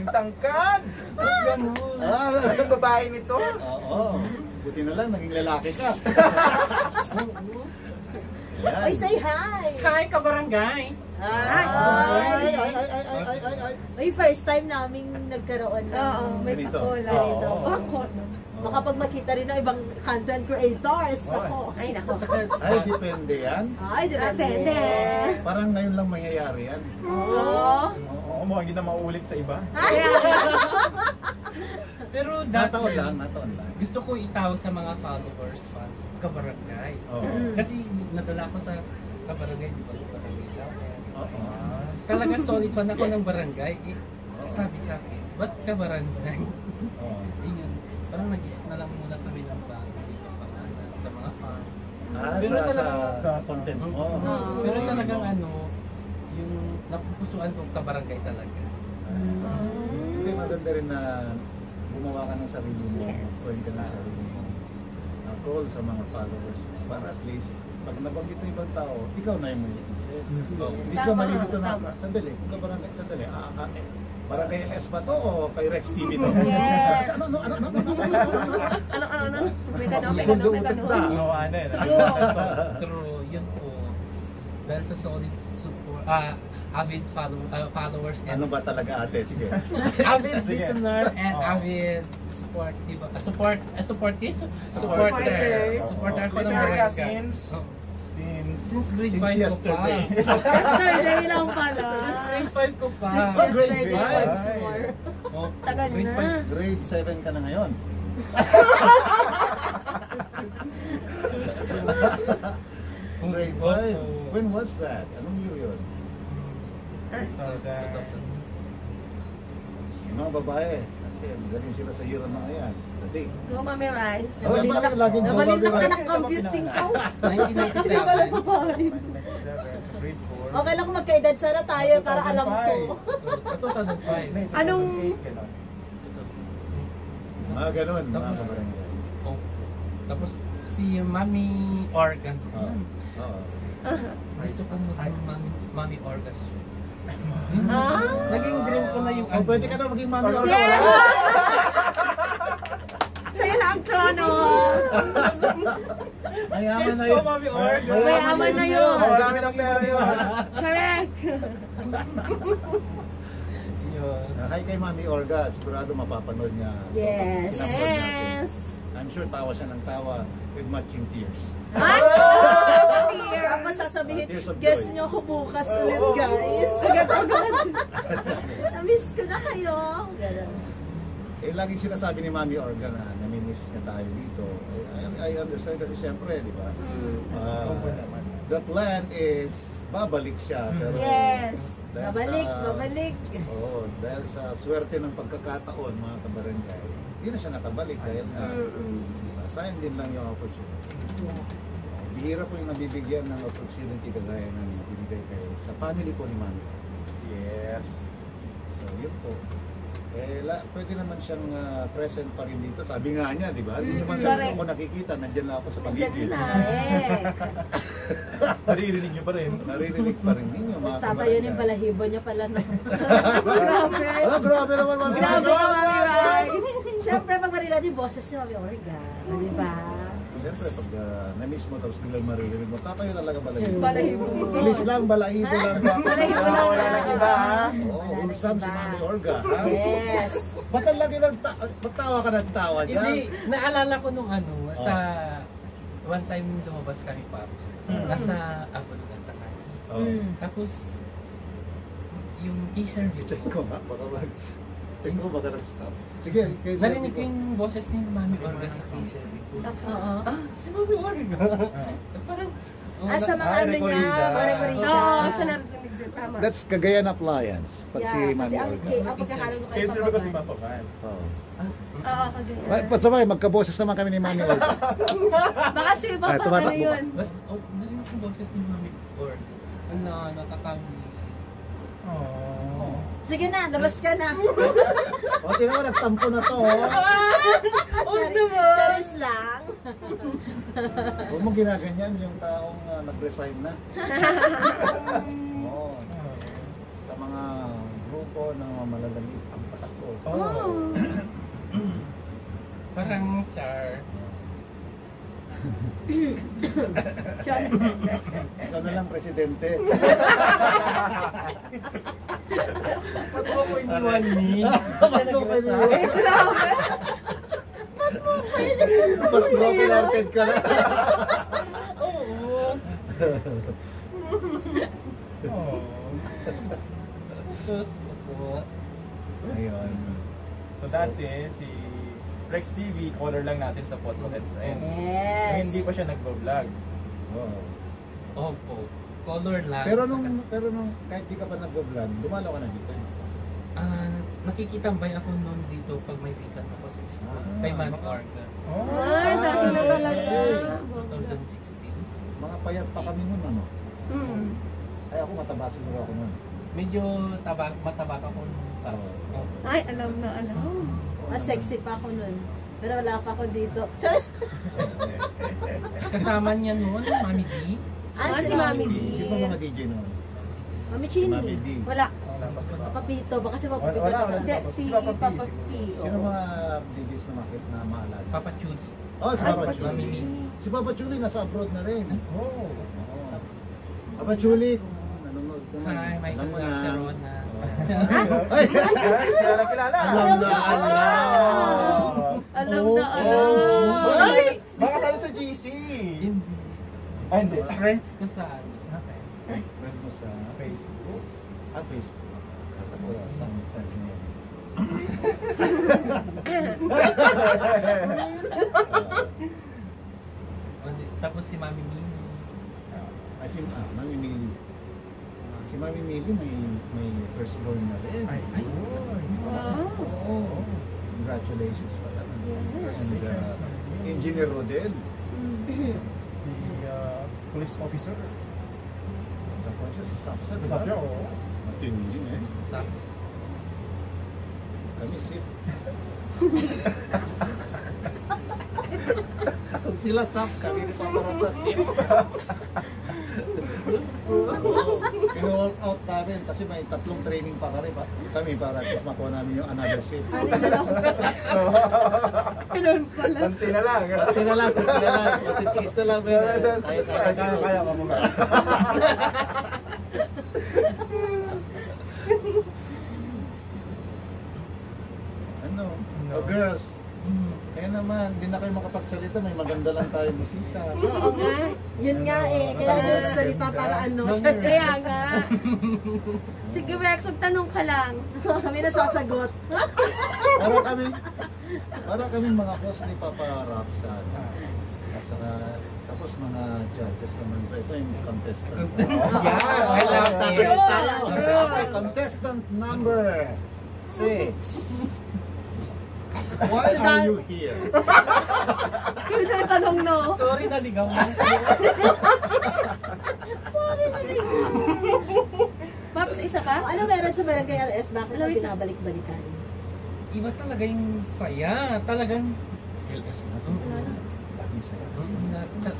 Ang tangkad! Ganun. Ang babae nito? Oo. Buti na lang, naging lalaki ka. Ay, say hi! Hi, kabarangay! Ay, first time naming nagkaroon ng ganito. ganito. Baka pag makita rin ng ibang content creators. Ay, nako. Ay, depende yan. Ay, depende. Parang ngayon lang mangyayari yan. Oo. Oo, mukhang hindi na mauulit sa iba. Pero Nataon dati, lang, nataon lang. gusto ko itawag sa mga followers, fans, kabarangay. Oo. Kasi nadala ko sa kabarangay, di ba? Kabarangay lang. Oo. Talagang solid fan ako ng barangay. Eh, sabi sa akin, ba't kabarangay? Oo. Yun. Parang nag-isip na lang muna kami ng sa mga fans. Pero sa content mo. Pero talagang yung napupusuan kong kabarangay talaga. Hindi maganda rin na gumawa ka ng sarili mo. Earn ka ng sarili mo. Call sa mga followers mo. Para at least, pag nabanggit ng ibang tao, ikaw na yung may isip. Hindi ka malilito na, sandali, kung ka barangay, sandali, para kay S ba to o kay Rex TV to? Yes. Ano? May gano'n. Ano, ano eh. Pero yun po, dahil sa solid support, avid followers and Ano ba talaga ate? Sige. avid listener and avid supporter ko ng Listener ka barangay. Since grade 5 ko pa. yesterday. Yesterday lang pala. Since grade 5 ko pa. Yesterday five. once more. Oh, Tagal grade na. 5. Grade 7 ka na ngayon. Grade 5? When was that? Anong year yun? Yung mga babae, kasi galing sila sa year ng mga yan. Sa date. No, Mami Rice. Parang laging Nabalita babae. ka ng computing ko. 1997. Grade 4. Okay lang kung magkaedad sana tayo para alam ko. 2005. Anong... Mga ganun, mga kabarangay. Oh. Tapos si Mami Organ. Oo. Gusto ko Mami Organ. Ah? Naging dream ko na yung Oh, pwede ka na maging mami or Yes! Sa'yo lang, Trono. Mayaman na Yes yun. po, Mami Organ. Mayaman na yun. Marami ng pera yun. Correct. Yes. Hi kay Mami Orga, sigurado mapapanood niya. Yes. Pinapanood natin. Yes. I'm sure tawa siya ng tawa with matching tears. Tapos sasabihin, Tears of guess joy. nyo ko bukas ulit, guys. Na-miss ko na kayo. Ganun. Laging sinasabi ni Mami Orga na namimiss niya tayo dito. I understand kasi siyempre, di ba? The plan is babalik siya. Pero Yes. dahil Babalik, sa- babalik. Oo, dahil sa swerte ng pagkakataon, mga kabarangay, hindi na siya nakabalik dahil sayang din lang yung opportunity. Bihira po yung nabibigyan ng opportunity kagaya ng binigay kayo sa family po ni Mami. Yes. So, yun po. Pwede naman siyang present pa rin dito. Sabi nga niya, di ba? Hindi naman correct. ako nakikita. Nandiyan lang ako sa Diyan paligid. na Naririnig niyo pa rin. Naririnig pa rin ninyo, mga Tapos tatayo yung balahibo niya pala na. Grabe. Oh, grabe naman, Mami. Grabe ka, Mami Rice. Siyempre, pag marila yung boses ni Mami Orga. Di ba? Siyempre, pag na-miss mo tapos biglang maririnig mo, tatayo talaga balahibo. Balahibo. Please lang, balahibo lang. Balahibo lang. Wala lang iba, ha? Oo, unsam si Mami Orga. Ha? Yes. Ba't ang lagi ba't tawa ka ng tawa dyan? Hindi, naalala ko nung sa one time lumabas kami pa. Nasa Apple ng Takay. Oh. Tapos yung key-service. Check ko ha, check ko baka nag-stop. Sige, kayo Narinig ko yung boses ni Mami Orga sa key-service. Oo. Si Mami Orga. Parang, Sa mga ano niya, mga rekorida. Oo, siya narinig din. Tama. That's Cagayan Appliance. Pag si Mami Kasi ang Orga. pagkakalo ko kayo Kaya sila ba si papaban. Papa Van? Oo. Oo, kagaya. Patsabay, magkaboses naman kami ni Mami Orga. Baka si Papa, ano tumatakbo ka. yun? basta, narinig ko yung boses ni Mami Orga. Nakakami. Oh. Sige na, labas ka na. O, tinawa, nagtampo na to. Oh. Charis lang. Huwag mo ginaganyan yung taong nag-resign na. Oo. Sa mga group po ng mga malalalit ang Pasko. Oh. Parang char. Char. Ikaw na lang, Presidente. Ba't mo ko iniwan ni? Ba't mo ko iniwan? Grabe. Mas broken hearted ka na. Oo. Oh. Tapos po. Ayun. So dati, si Rex TV, caller lang natin sa Potluck and Friends. Yes. Hindi pa siya nag-vlog. Oo. Opo. Color lang. Pero nung kahit di ka pa nag-vlog, dumalaw ka na dito. Nakikitambay ako noon dito pag may pikan ako sa school. Kay Ma'am Orga. Ay, dati na talaga. 2016. Mga payat pa kami nun, ano? Hmm. Ay, ako mataba siguro ako nun. Medyo mataba ka ko nung tapos. Ay, alam na, alam. Mas sexy pa ako nun. Pero wala pa ako dito. Kasama niya noon, Mami D. Si Mami D. Sino mga DJ nun? Mami Si Chini. Mami D. Wala. Wala pa si Papa. Papito. Baka si Papito. Wala. Hindi, si Papa P. Sino mga DJs na makit na maalala? Papa Chudi. Oh, si Ay, Papa Papa Chuli. Chuli. Si Papa Chuli nasa abroad na rin. Oh. Oo. Papa Chuli, kung nanonood ka. Hi, Michael alam mo na. Garcerona. Ay! Kilala. Alam na, alam! Alam Oh, na, alam. oh, Ay! Baka sali sa GC. Hindi. Ay, hindi. Friends ko sa ano. friend mo sa Facebook. Facebook. Kata ko sa friend niya. Tapos si Mami Mini. Mami Mili. Si Mami Mili may firstborn na rin. Ay. Wow. Oo. Congratulations pala. Yes. And Engineer Rodel. Si police officer. Sa konsya, sa Sapsa, di Sa ba? siya, oo. Matindi yun eh. Sa Kami sip. Kung sila sap, kami ni Pamarap sa sip. Pino-work out namin kasi may 3 training pa kami para at least makuha namin yung another sip. Ganun pala. Tanti na lang. Tingnan lang. Matitiis na lang. Kaya ka mo nga. Ano? Oh, girls. Kaya naman, hindi na kayo makapagsalita. May maganda lang tayong bisita. Oo nga. Yun nga eh. Kaya hindi salita para ano. Kaya nga. Sige, Rex, magtanong ka lang. Kami nasasagot. Para kami mga host ni Papa Rapsan. At saka, tapos mga judges naman ito. Ito yung contestant. Yeah, I love that. Sure. Okay, contestant number 6. Why are you here? Kaya na yung tanong, no? Sorry, naligaw mo. Paps, isa ka? Ano meron sa Barangay RS? Bakit na binabalik-balikan? Iba talaga yung saya. Talagang LS na. Lagi sa'yo.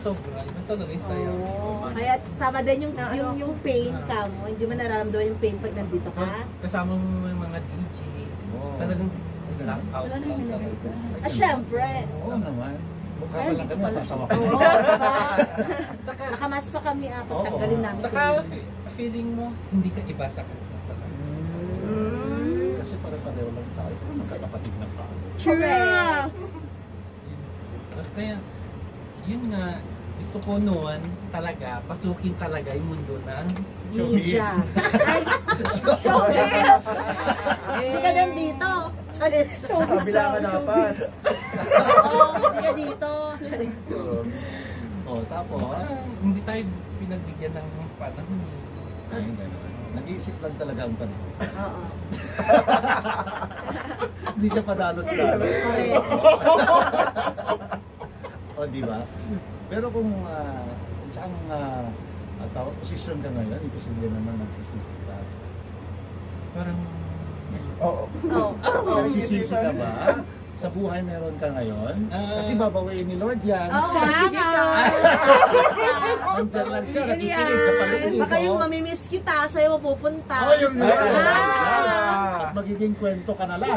sobra. Iba talaga yung saya. Kaya tama din yung pain ka mo. Hindi mo nararamdaman yung pain pag nandito ka. Kasama mo yung mga DJs. Oo. Talagang laugh out Wala na loud yung talaga. Syempre. Oo naman. Mukha pa lang kami, matatawa ka. Oo, diba? Nakamas pa kami pag tanggalin namin. Saka feeling mo, hindi ka iba sa kanila. Kasi pare-pareho lang tayo. Magkakapatid na tayo. Correct. Kaya, yun nga, gusto ko noon talaga, pasukin talaga yung mundo ng Media. Showbiz! Hindi ka din dito. Charis. Kabila ka dapat. Oo, hindi ka dito. Charis. Tapos, hindi tayo pinagbigyan ng panahon. ay, gano'n. Nag-iisip lang talaga ang panahon. Oo. Hindi siya padalos-dalos. Correct. O, di ba? Pero kung isang posisyon ka ngayon, imposible naman nagsisisi ka. Parang, Oo. Oo. Nagsisisi ka ba sa buhay meron ka ngayon. Kasi babawiin ni Lord yan. Oo, sige ka. Nandiyan lang siya, nakikinig sa paligid. Baka yung mamimiss kita, sa'yo mapupunta. Oh, yun yun. Ah. At magiging kwento ka na lang.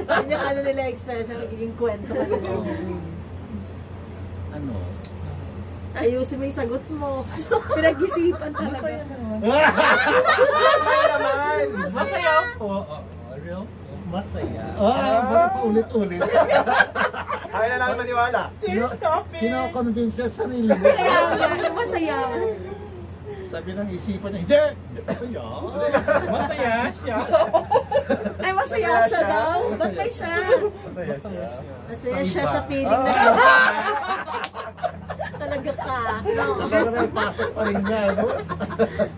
Yun yung ano nila expression, magiging kwento ka nila. Ano? Ayusin mo yung sagot mo. Pinag-isipan talaga. Masaya naman! Masaya po. Real po. Masaya. Bakit pa ulit-ulit? Ayaw na namin maniwala. Kino-convince siya sa sarili mo. Kaya nga, masaya. Sabi ng isipan niya, hindi! Masaya. Masaya siya. Ay, masaya siya daw. Ba't may siya? Masaya siya. Masaya siya sa feeling na talaga ka. No? Talaga na ipasok pa rin niya, no?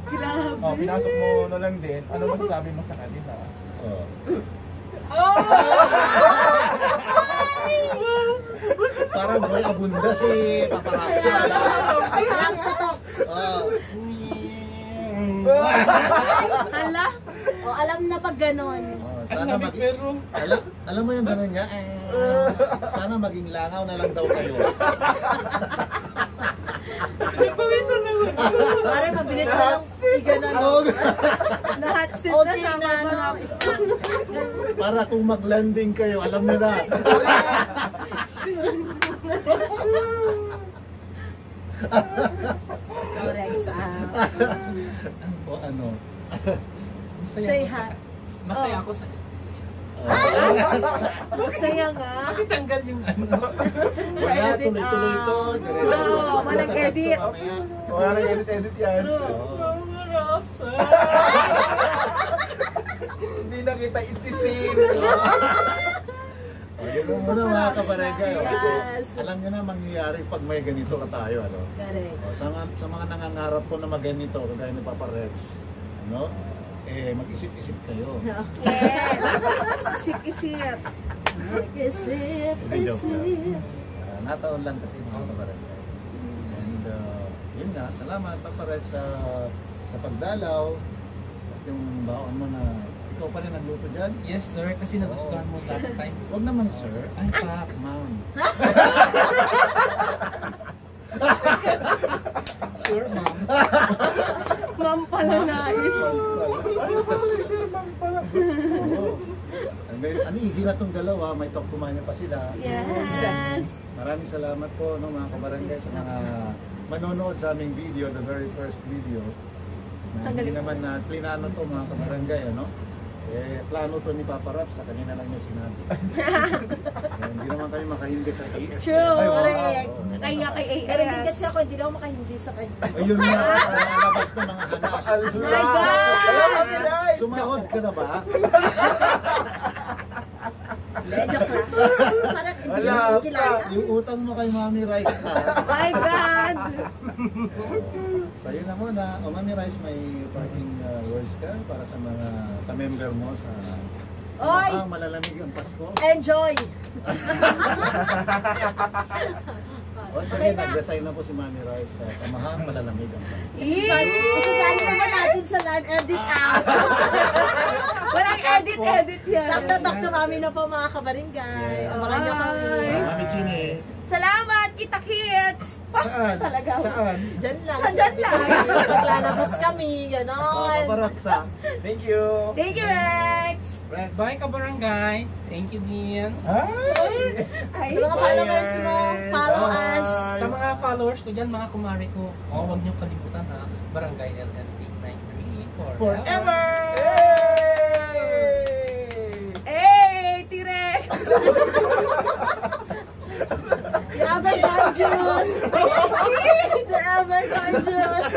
Grabe. Oh, pinasok mo na lang din. Ano masasabi mo sa kanila? Oh. Parang boy abunda si paparazzi. Ay, lang sa to. Hala. O, alam na pag ganon. Sana maging, alam mo yung gano'n niya? Sana maging langaw na lang daw kayo. Pare, mabilis mo lang iganon. Lahat sit na Okay siya. na, no? Para kung mag-landing kayo, alam niyo na. Correct. O ano? Masaya Say ako hi. Masaya ako sa... Masaya nga. Tanggal yung ano. Wala, tuloy-tuloy to. Oo, walang edit. Wala nang edit-edit yan. Hindi na kita isisin. Yun mo muna mga kabarangay. Yes. Alam niyo na mangyayari pag may ganito ka tayo. Ano? Correct. Sa mga nangangarap po na maganito, kagaya ni Papa Rex, ano? Mag-isip-isip kayo. Yes. Isip-isip. Isip, Joke lang. isip. Nataon lang kasi mga kabarangay. And yun nga, salamat Papa Rex sa pagdalaw. At yung baon mo na ikaw pa rin nagluto dyan. Yes, sir. Kasi nagustuhan mo last time. Huwag naman sir. Ay, pak. Ma'am. Sure, ma'am. Ma'am pala nais. Oo. Ang easy na tong dalawa, may talk kumanya pa sila. Yes. Maraming salamat po no, mga kabarangay sa mga manonood sa aming video, the very first video. Na hindi naman na plinano to mga kabarangay, ano? Plano to ni Papa Rap, sa kanina lang niya sinabi. Hindi naman kayo makahindi sa AS. True. Correct. Kaya kay AS. Pero hindi kasi ako, hindi na ako makahindi sa kanya. Ayun na, lalabas ng mga hanas. My God! Sumahod ka na ba? Joke lang. Parang hindi Wala mo pa. kilala. Yung utang mo kay Mami Rice ha. My God! Sa'yo na muna. O Mami Rice, may parting words ka para sa mga ka-member mo sa Oy! malalamig ang Pasko. Enjoy! Once again, nag-resign na po si Mami Rice sa Samahang Malalamig ang Pasko. Isasali naman natin sa live edit out. Walang edit yan. Sakto talk to mami na po mga kabaringay. Abangan nyo kami. Mami Chini, Salamat, kita kits! saan? Talaga. Saan? Diyan lang. Diyan lang. Naglalabas kami, Oh, ganon. Paparaksa. Thank you. Thank you, Rex! Rex. Bye, kabarangay. Thank you, Dean. Sa mga followers mo, follow us. Sa mga followers ko dyan, mga kumari ko, huwag niyo kalimutan ha, Barangay LS 893 Forever! Hey, T-Rex! The Abergon Juice! The Abergon Juice!